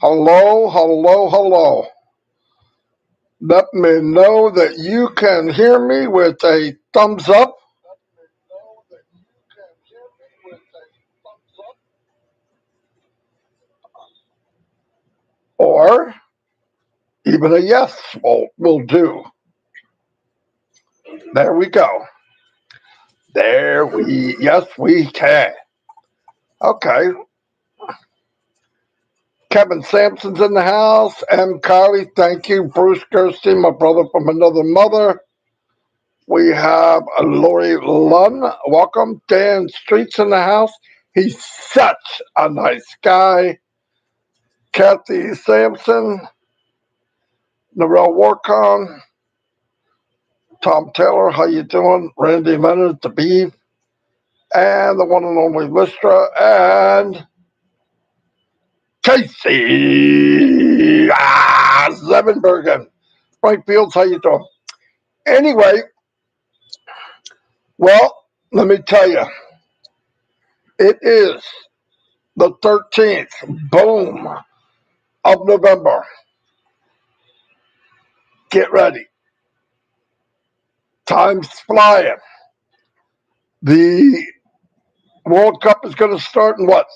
Hello, hello, hello. Let me know that you can hear me with a thumbs up. Or even a yes will do. There we go. Yes, we can. Okay. Kevin Sampson's in the house. M. Kylie, thank you. Bruce Gerstein, my brother from another mother. We have Lori Lunn. Welcome. Dan Street's in the house. He's such a nice guy. Kathy Sampson. Narelle Warcon. Tom Taylor, how you doing? Randy Leonard, the Beef. And the one and only Listra. And Casey Zevenbergen. Frank Fields, how you doing? Anyway, well, let me tell you, it is the 13th, boom, of November. Get ready. Time's flying. The World Cup is going to start in what,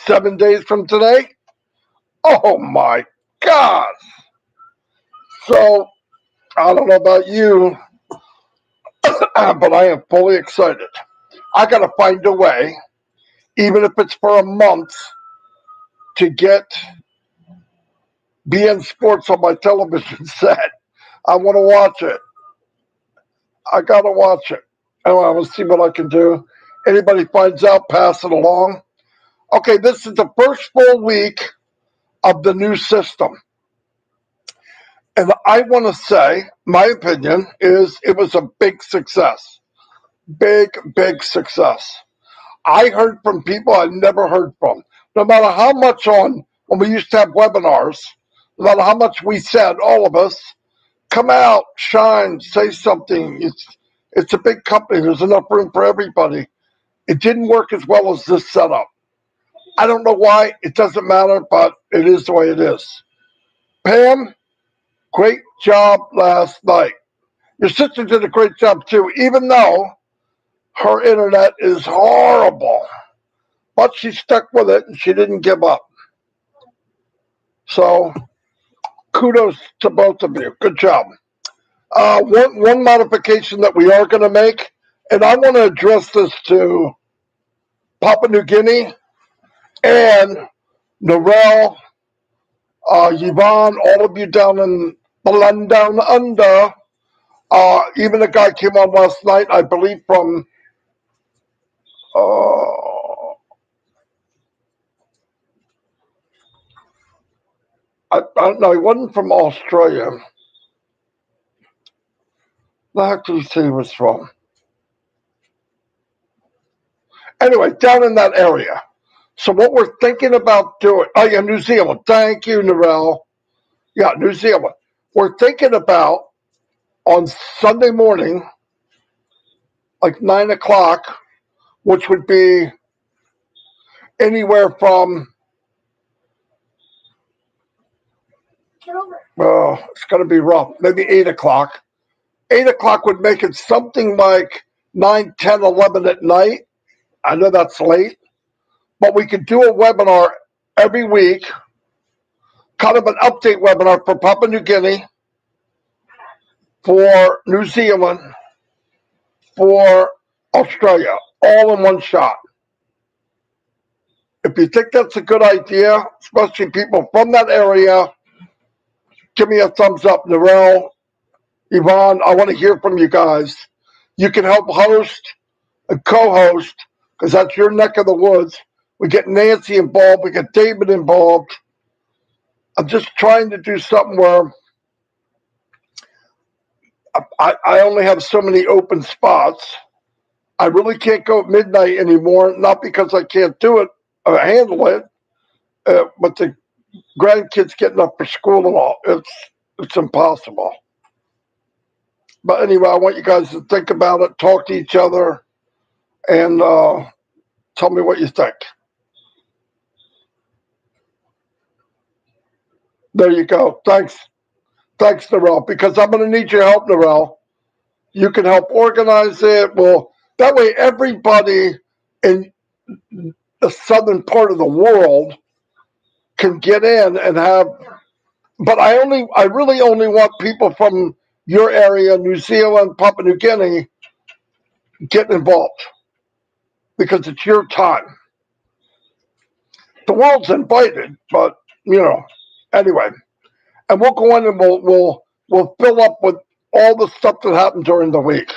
7 days from today? Oh my gosh. So, I don't know about you, but I am fully excited. I got to find a way, even if it's for a month, to get BN Sports on my television set. I want to watch it. I got to watch it. I want to see what I can do. Anybody finds out, pass it along. Okay, this is the first full week of the new system. And I want to say, my opinion is it was a big success. Big, big success. I heard from people I never heard from. No matter how much when we used to have webinars, no matter how much we said, all of us, come out, shine, say something. It's a big company. There's enough room for everybody. It didn't work as well as this setup. I don't know why. It doesn't matter, but it is the way it is. Pam, great job last night. Your sister did a great job too, even though her internet is horrible. But she stuck with it and she didn't give up. So kudos to both of you. Good job. One modification that we are going to make, and I want to address this to Papua New Guinea and Narelle, Yvonne, all of you down in the land down under. Even a guy came on last night, I believe, from I don't know, he wasn't from Australia. The heck did he say he was from? Anyway, down in that area. So what we're thinking about doing, oh yeah, New Zealand. Thank you, Narelle. Yeah, New Zealand. We're thinking about on Sunday morning, like 9 o'clock, which would be anywhere from, it's going to be rough, maybe 8 o'clock. 8 o'clock would make it something like 9, 10, 11 at night. I know that's late, but we could do a webinar every week, kind of an update webinar for Papua New Guinea, for New Zealand, for Australia, all in one shot. If you think that's a good idea, especially people from that area, give me a thumbs up. Narelle, Yvonne, I want to hear from you guys. You can help host and co-host, because that's your neck of the woods. We get Nancy involved. We get David involved. I'm just trying to do something where I only have so many open spots. I really can't go at midnight anymore, not because I can't do it or handle it, but the grandkids getting up for school and all, it's impossible. But anyway, I want you guys to think about it, talk to each other, and tell me what you think. There you go. Thanks, Narelle, because I'm going to need your help, Narelle. You can help organize it. Well, that way everybody in the southern part of the world can get in and have. But I really only want people from your area, New Zealand, Papua New Guinea, getting involved because it's your time. The world's invited, but anyway. And we'll go in and we'll fill up with all the stuff that happened during the week,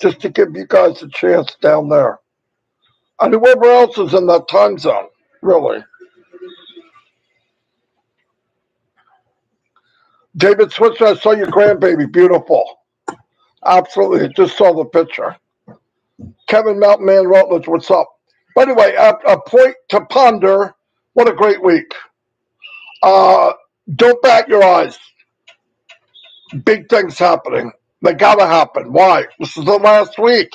just to give you guys a chance down there, and whoever else is in that time zone, really. David Switzer, I saw your grandbaby, beautiful. Absolutely, just saw the picture. Kevin Mountain Man Rutledge, what's up? By the way, a point to ponder. What a great week. Don't bat your eyes. Big things happening. They gotta happen. Why? This is the last week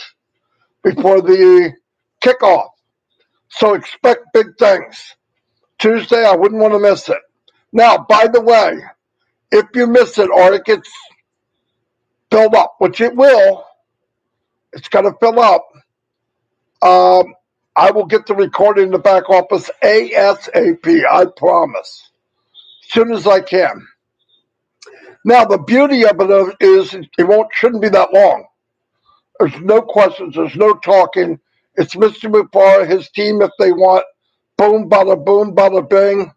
before the kickoff. So expect big things. Tuesday, I wouldn't want to miss it. Now, by the way, if you miss it or it gets filled up, which it will, it's got to fill up, I will get the recording in the back office ASAP, I promise, as soon as I can. Now, the beauty of it is it shouldn't be that long. There's no questions. There's no talking. It's Mr. Mufareh, his team, if they want. Boom, bada bing.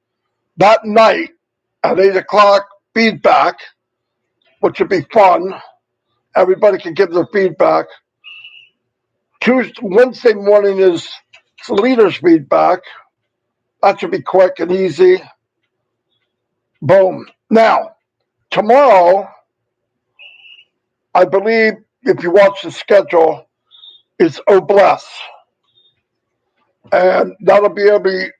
That night at 8 o'clock, feedback, which would be fun. Everybody can give their feedback. Wednesday morning is leaders' feedback. That should be quick and easy. Boom. Now, tomorrow, I believe, if you watch the schedule, is Oh Bless. And that'll be every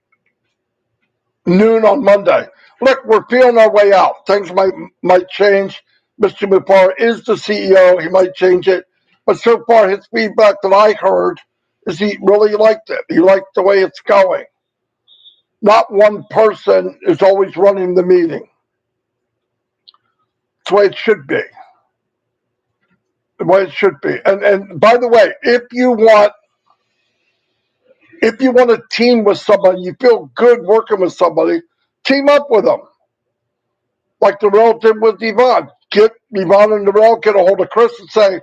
noon on Monday. Look, we're feeling our way out. Things might change. Mr. Mufareh is the CEO. He might change it. But so far, his feedback that I heard is he really liked it. He liked the way it's going. Not one person is always running the meeting. It's the way it should be. The way it should be. And by the way, if you want to team with somebody, you feel good working with somebody, team up with them. Like the Narelle did with Yvonne. Get Yvonne and Narelle, get a hold of Chris and say,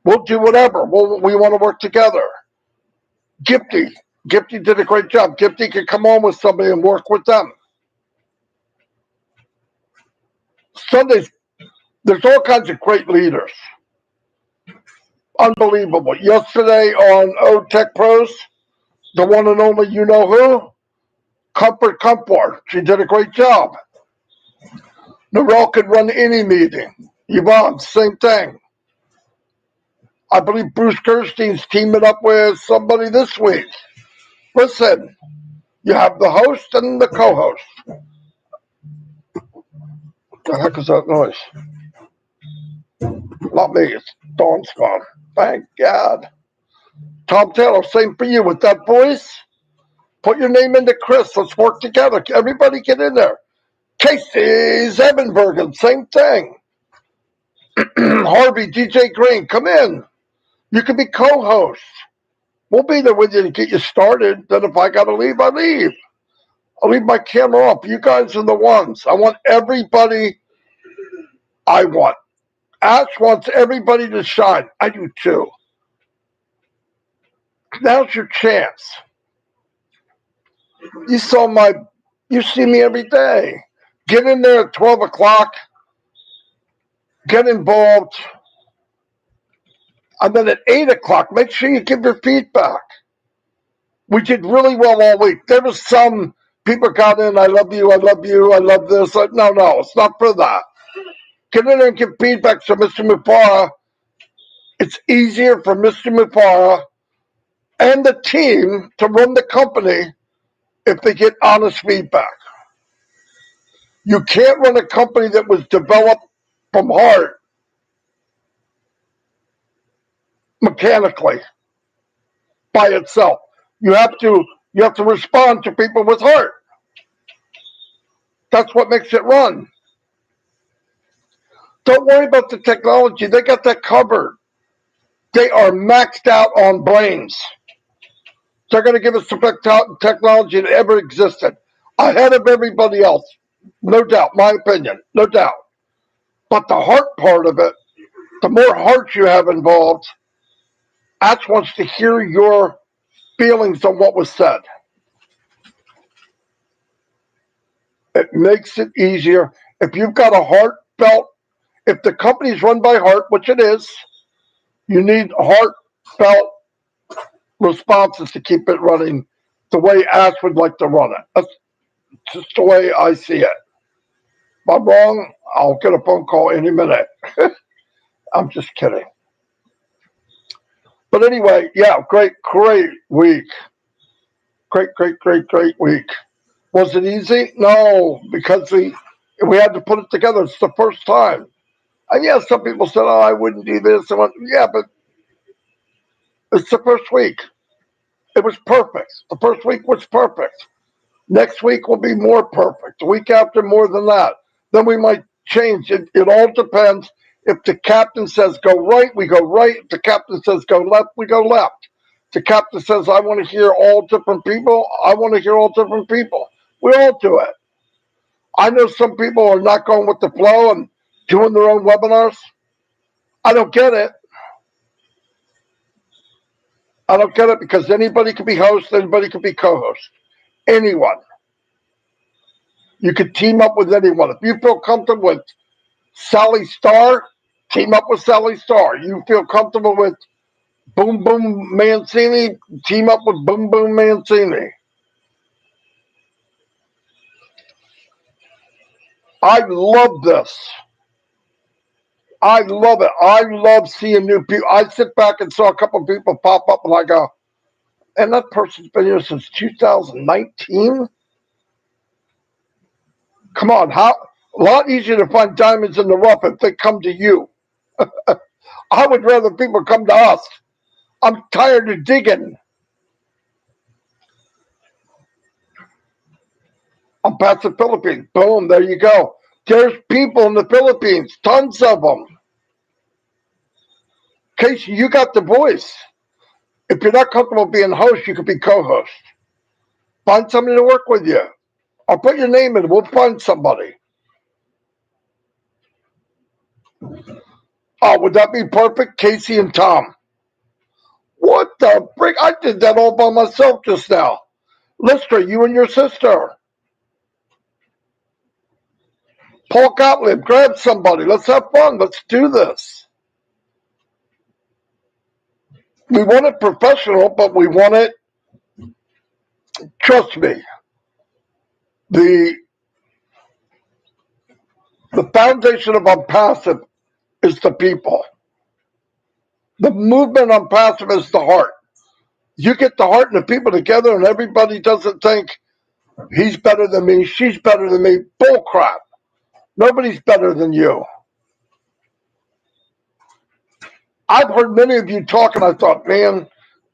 we'll do whatever. We want to work together. Gifty did a great job. Gifty could come on with somebody and work with them. Sundays, there's all kinds of great leaders. Unbelievable. Yesterday on O Tech Pros, the one and only you know who, Comfort. She did a great job. Narelle could run any meeting. Yvonne, same thing. I believe Bruce Gerstein's teaming up with somebody this week. Listen, you have the host and the co-host. What the heck is that noise? Not me, it's Dawn's phone. Thank God. Tom Taylor, same for you with that voice. Put your name into Chris. Let's work together. Everybody get in there. Casey Zevenbergen, same thing. Harvey, DJ Green, come in. You can be co-host. We'll be there with you to get you started. Then if I got to leave, I leave. I'll leave my camera off. You guys are the ones. I want everybody. Ash wants everybody to shine. I do too. Now's your chance. You see me every day. Get in there at 12 o'clock. Get involved. And then at 8 o'clock, make sure you give your feedback. We did really well all week. There was some people got in, I love you, I love this. No, it's not for that. Get in there and give feedback to Mr. Mufareh. It's easier for Mr. Mufareh and the team to run the company if they get honest feedback. You can't run a company that was developed from heart mechanically by itself. You have to respond to people with heart. That's what makes it run. Don't worry about the technology. They got that covered. They are maxed out on brains. They're going to give us the best technology that ever existed, ahead of everybody else. No doubt, my opinion, no doubt. But the heart part of it, the more heart you have involved, Ash wants to hear your feelings on what was said. It makes it easier. If you've got a heartfelt, if the company's run by heart, which it is, you need heartfelt responses to keep it running the way Ash would like to run it. That's just the way I see it. If I'm wrong, I'll get a phone call any minute. I'm just kidding. But anyway, yeah, great week. Great week. Was it easy? No, because we had to put it together. It's the first time. And yeah, some people said, oh, I wouldn't do this. Yeah, but it's the first week. It was perfect. The first week was perfect. Next week will be more perfect. The week after, more than that. Then we might change. It all depends. If the captain says go right, we go right. If the captain says go left, we go left. If the captain says I want to hear all different people, I want to hear all different people. We all do it. I know some people are not going with the flow and doing their own webinars. I don't get it. I don't get it because anybody could be host, anybody could be co-host. Anyone. You could team up with anyone. If you feel comfortable with Sally Starr, team up with Sally Starr. You feel comfortable with Boom Boom Mancini, team up with Boom Boom Mancini. I love this. I love it. I love seeing new people. I sit back and saw a couple of people pop up and I go, and that person's been here since 2019? Come on, a lot easier to find diamonds in the rough if they come to you. I would rather people come to us. I'm tired of digging. ONPASSIVE Philippines. Boom, there you go. There's people in the Philippines, tons of them. Casey, you got the voice. If you're not comfortable being host, you could be co-host. Find somebody to work with you. I'll put your name in. We'll find somebody. Oh, would that be perfect? Casey and Tom. What the frick? I did that all by myself just now. Lister, you and your sister. Paul Gottlieb, grab somebody. Let's have fun. Let's do this. We want it professional, but we want it, trust me, the foundation of ONPASSIVE is the people. The movement ONPASSIVE is the heart. You get the heart and the people together and everybody doesn't think he's better than me, she's better than me. Bull crap. Nobody's better than you. I've heard many of you talk and I thought, man,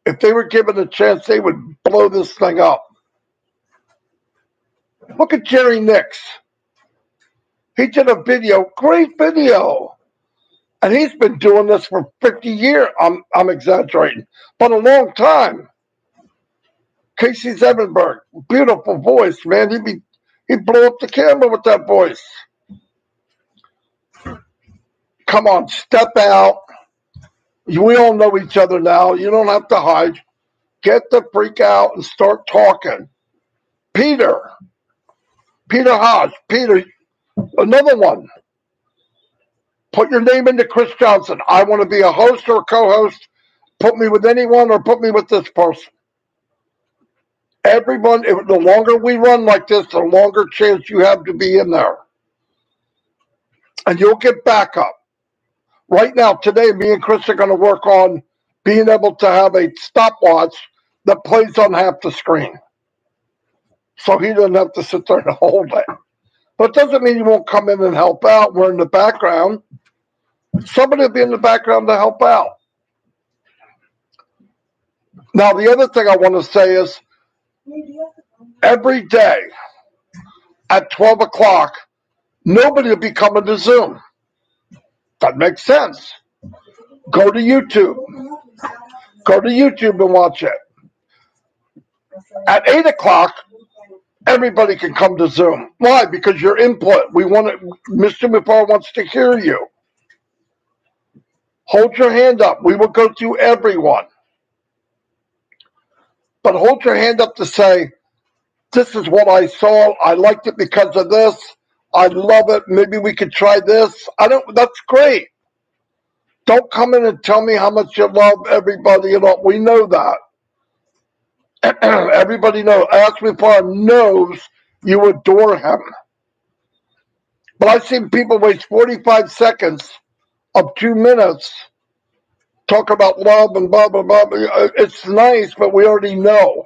if they were given a chance, they would blow this thing up. Look at Jerry Nix. He did a video, great video. And he's been doing this for 50 years. I'm exaggerating, but a long time. Casey Zevenberg, beautiful voice, man. He'd blow up the camera with that voice. Come on, step out. We all know each other now. You don't have to hide. Get the freak out and start talking. Peter Hodge, Peter, another one. Put your name into Chris Johnson. I want to be a host or a co-host. Put me with anyone or put me with this person. Everyone, the longer we run like this, the longer chance you have to be in there. And you'll get backup. Right now, today, me and Chris are going to work on being able to have a stopwatch that plays on half the screen. So he doesn't have to sit there and hold it. But it doesn't mean you won't come in and help out. We're in the background. Somebody will be in the background to help out. Now, the other thing I want to say is every day at 12 o'clock, nobody will be coming to Zoom. That makes sense. Go to YouTube. Go to YouTube and watch it. At 8 o'clock, everybody can come to Zoom. Why? Because your input. Mr. Mufareh wants to hear you. Hold your hand up. We will go through everyone. But hold your hand up to say, this is what I saw. I liked it because of this. I love it. Maybe we could try this. That's great. Don't come in and tell me how much you love everybody. We know that. Everybody knows. Ask Mufareh knows you adore him. But I've seen people waste 45 seconds of 2 minutes talk about love and blah, blah, blah. It's nice, but we already know.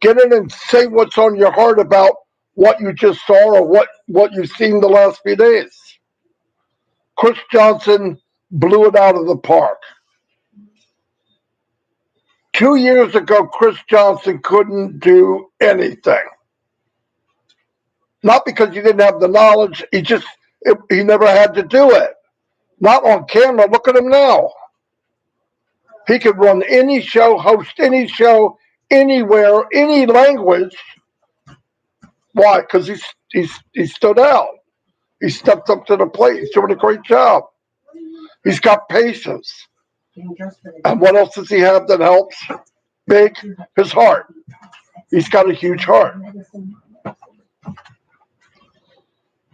Get in and say what's on your heart about what you just saw or what you've seen the last few days. Chris Johnson blew it out of the park. 2 years ago, Chris Johnson couldn't do anything. Not because he didn't have the knowledge, he never had to do it. Not on camera. Look at him now. He could run any show, host any show, anywhere, any language. Why? Because he stood out. He stepped up to the plate. He's doing a great job. He's got patience. And what else does he have that helps? Big, his heart. He's got a huge heart.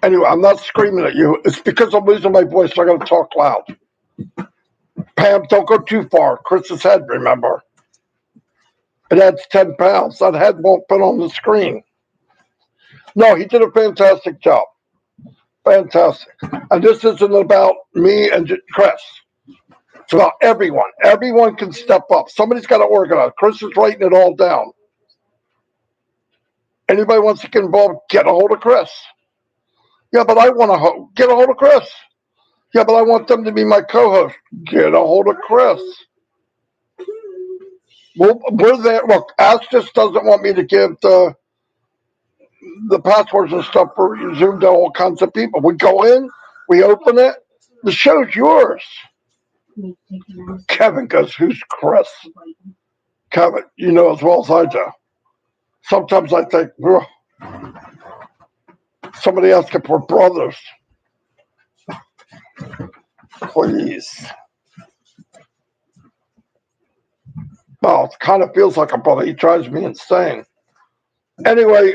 Anyway, I'm not screaming at you. It's because I'm losing my voice, so I got to talk loud. Pam, don't go too far. Chris's head, remember. It adds 10 pounds. That head won't fit on the screen. No, he did a fantastic job. Fantastic. And this isn't about me and Chris. It's about everyone. Everyone can step up. Somebody's got to organize. Chris is writing it all down. Anybody wants to get involved, get a hold of Chris. Yeah, but I want to get a hold of Chris. Yeah, but I want them to be my co-host. Get a hold of Chris. We're there. Look, Ash just doesn't want me to give the passwords and stuff for Zoom to all kinds of people. We go in, we open it, the show's yours. Kevin goes, who's Chris? Kevin, you know as well as I do. Sometimes I think, somebody asking for brothers. Please. Well, it kind of feels like a brother. He drives me insane. Anyway,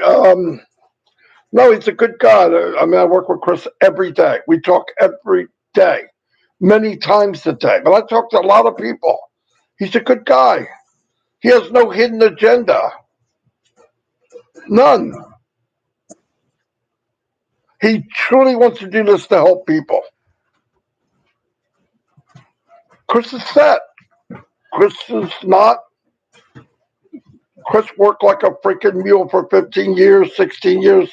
no, he's a good guy. I work with Chris every day. We talk every day, many times a day. But I talk to a lot of people. He's a good guy. He has no hidden agenda. None. He truly wants to do this to help people. Chris is set. Chris is not. Chris worked like a freaking mule for 15 years, 16 years,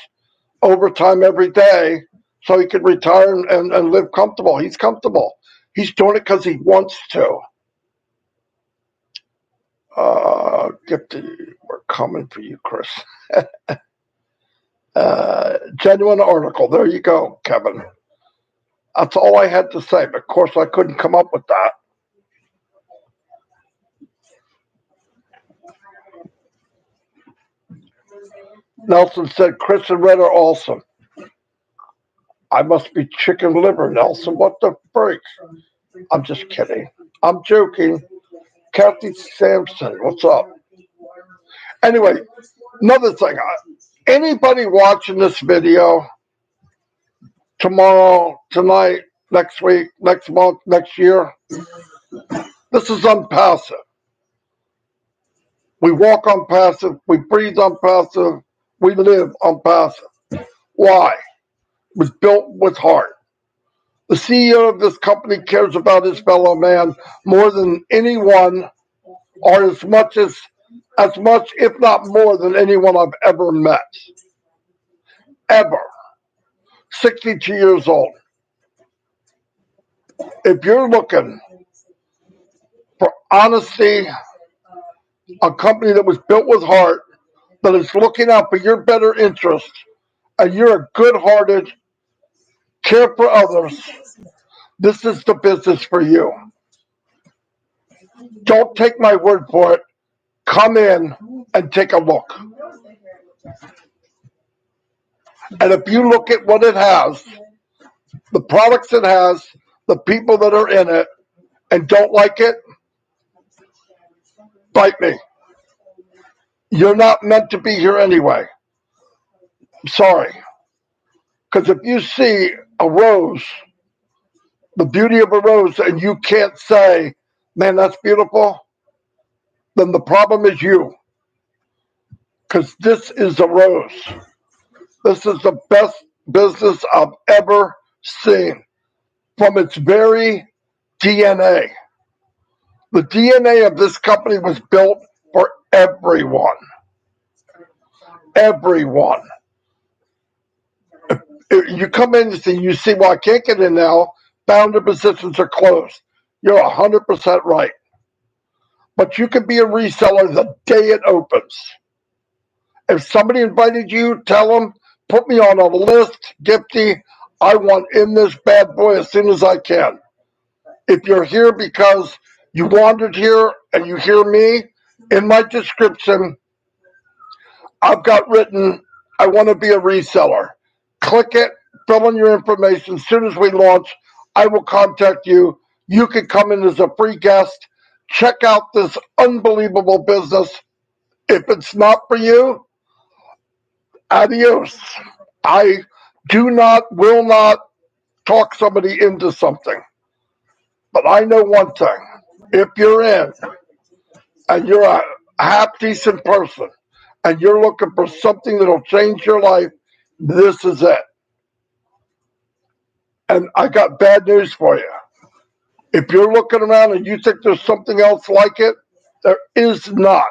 overtime every day, so he could retire and live comfortable. He's comfortable. He's doing it because he wants to. We're coming for you, Chris. Genuine article. There you go, Kevin. That's all I had to say. But of course, I couldn't come up with that. Nelson said, Chris and Red are awesome. I must be chicken liver, Nelson. What the freak? I'm just kidding. I'm joking. Kathy Sampson, what's up? Anyway, another thing. Anybody watching this video tomorrow, tonight, next week, next month, next year, this is ONPASSIVE. We walk ONPASSIVE. We breathe ONPASSIVE. We live ONPASSIVE. Why? It was built with heart. The CEO of this company cares about his fellow man more than anyone, or as much, if not more than anyone I've ever met. Ever. 62 years old. If you're looking for honesty, a company that was built with heart, that is looking out for your better interest and you're a good-hearted, care for others, this is the business for you. Don't take my word for it. Come in and take a look. And if you look at what it has, the products it has, the people that are in it, and don't like it, bite me. You're not meant to be here anyway. Sorry. Because if you see a rose, the beauty of a rose, and you can't say, man, that's beautiful, then the problem is you. Because this is a rose. This is the best business I've ever seen from its very DNA. The DNA of this company was built for everyone. Everyone. If you come in and you see, well, I can't get in now, founder positions are closed. You're 100% right. But you can be a reseller the day it opens. If somebody invited you, tell them, put me on a list, Gifty. I want in this bad boy as soon as I can. If you're here because you wandered here and you hear me, in my description, I've got written, I want to be a reseller. Click it, fill in your information. As soon as we launch, I will contact you. You can come in as a free guest. Check out this unbelievable business. If it's not for you, adios. I will not talk somebody into something. But I know one thing. If you're in and you're a half decent person and you're looking for something that'll change your life, this is it. And I got bad news for you. If you're looking around and you think there's something else like it, there is not.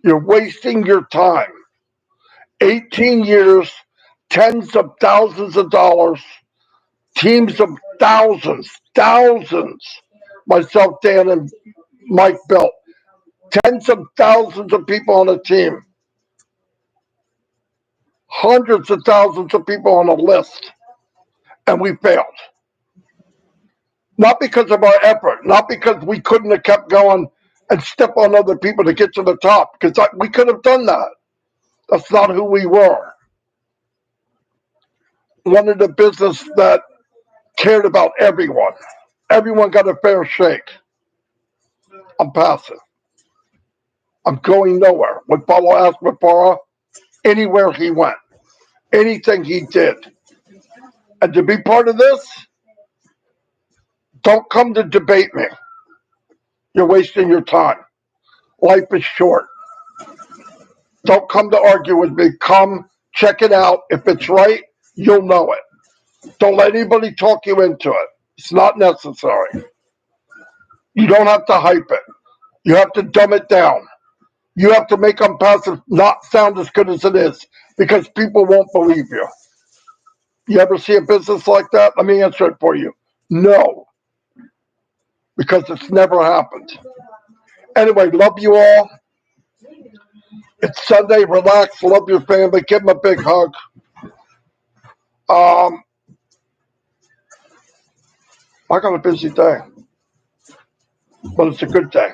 You're wasting your time. 18 years, tens of thousands of dollars, teams of thousands. Myself, Dan, and Mike built. Tens of thousands of people on a team. Hundreds of thousands of people on a list. And we failed. Not because of our effort, not because we couldn't have kept going and step on other people to get to the top, because we could have done that. That's not who we were. Wanted a business that cared about everyone. Everyone got a fair shake. I'm passive. I'm going nowhere. When Paulo asked Mufareh, anywhere he went, anything he did. And to be part of this, don't come to debate me. You're wasting your time. Life is short. Don't come to argue with me. Come, check it out. If it's right, you'll know it. Don't let anybody talk you into it. It's not necessary. You don't have to hype it. You have to dumb it down. You have to make ONPASSIVE not sound as good as it is because people won't believe you. You ever see a business like that? Let me answer it for you. No. Because it's never happened. Anyway, love you all. It's Sunday. Relax. Love your family. Give them a big hug. I got a busy day, but it's a good day.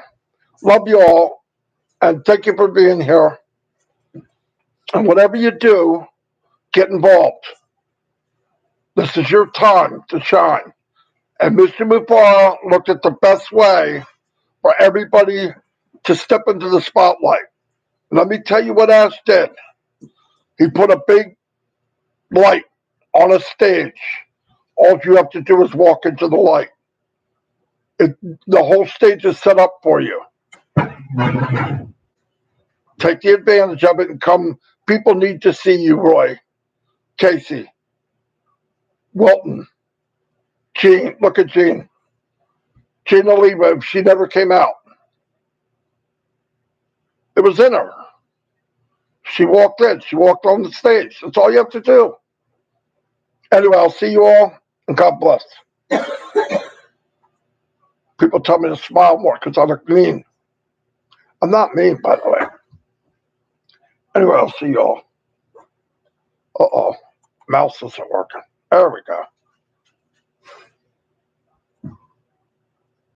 Love you all, and thank you for being here. And whatever you do, get involved. This is your time to shine. And Mr. Mufareh looked at the best way for everybody to step into the spotlight. Let me tell you what Ash did. He put a big light on a stage. All you have to do is walk into the light. The whole stage is set up for you. Take the advantage of it and come. People need to see you, Roy, Casey, Wilton, Jean. Look at Jean. Jean Oliva, she never came out. It was in her. She walked in. She walked on the stage. That's all you have to do. Anyway, I'll see you all, and God bless. People tell me to smile more because I look mean. I'm not mean, by the way. Anyway, I'll see you all. Uh-oh. Mouse isn't working. There we go.